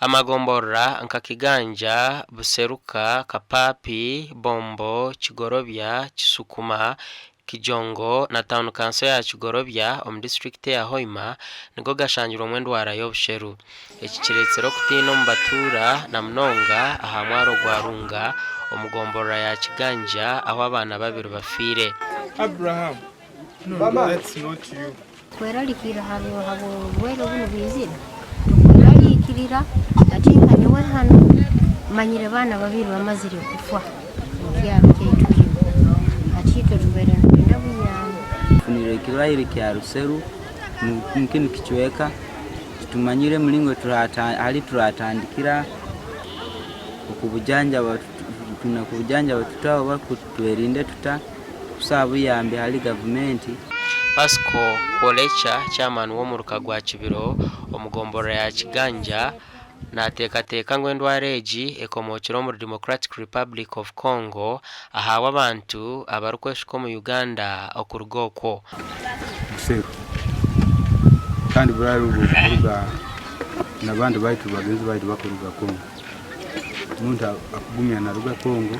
Amagombora nkakiganja buseruka kapapi bombo chigorobya chisukuma Kijongo na town council ya Chigorobya district ya Hoima nigo gashangira omwendo warayo busheru ekikiretsero kutino mbatura na mnonga ahamwaro gwarunga omugombora ya kiganja aho abana babiri bafire. Abraham, no, that's not you. Kweralikira habo wero buno bizira kweralikira atinka niwe hano manyire bana babiri bamazire kufwa kyaro kyetu atike rubere funire kirwaire kya Ruseru mukini kichweka tumanyire mlingo turatandikira okubujanja tunakubujanja batutaho bakutwerinde tuta kusabu yambe hali government. Pasco Kolecha chairman wo mu rukagwa kibiro omugombora ya kiganja natekateka ngwendo wareji ekomokiro mu Democratic Republic of Congo ahawa abantu abarukweshiko mu Uganda okurugoko Ruseru kandi burari ubuvuga nabandi baitu bagenzi baitu bakuruga Congo umuntu akugumya na ruga Congo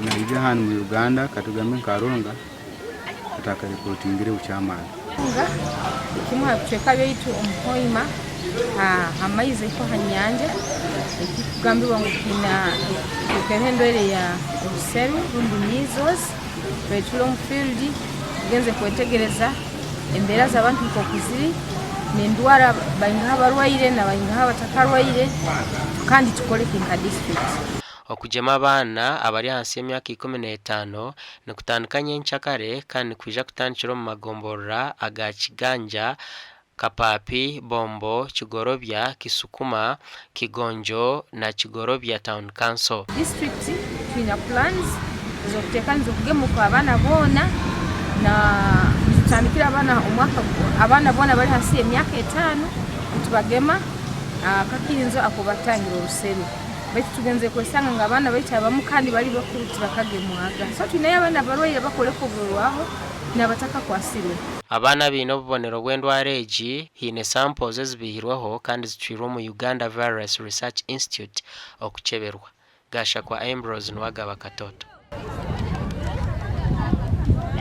na ija hano mu Uganda katugame karonga ataka reportingire uchamana kimwa kucheka byitu Hoima amaize ko hanyanja ekigambirwa ngo kina kukerendere ya Ruseru rundi mizos petrol field genze kwetegereza embera z'abantu ko kuziri n'indwara bayinga barwaire na bayinga batakarwaire kandi tukole kinka district okujema abana abari hansi y'imyaka 15 ne kutandukanye nchakare kandi kwija kutandikira mu magombora agakiganja Kapapi, Bombo, Chigorobya, Kisukuma, Kigonjo na Chigorobya Town Council. District twina plans zokutekanza okugemu kwa abana bona na tutandikira abana omwaka abana bona bali hasi y'emyaka 5 tubagema kakirinzo akubatangira Ruseru. Baitu tugenze kwesanga nga abana baita abamu kandi bali bakuru tibakagemwaga. So twinaye abana barwaire bakole kuburwaho nabataka kwasirwe. Abana bino bubonero gwendo areji hine samples ezibihirwaho kandi zitwirwa mu Uganda Virus Research Institute okucheberwa gasha kwa Ambrose Nwagaba Katoto.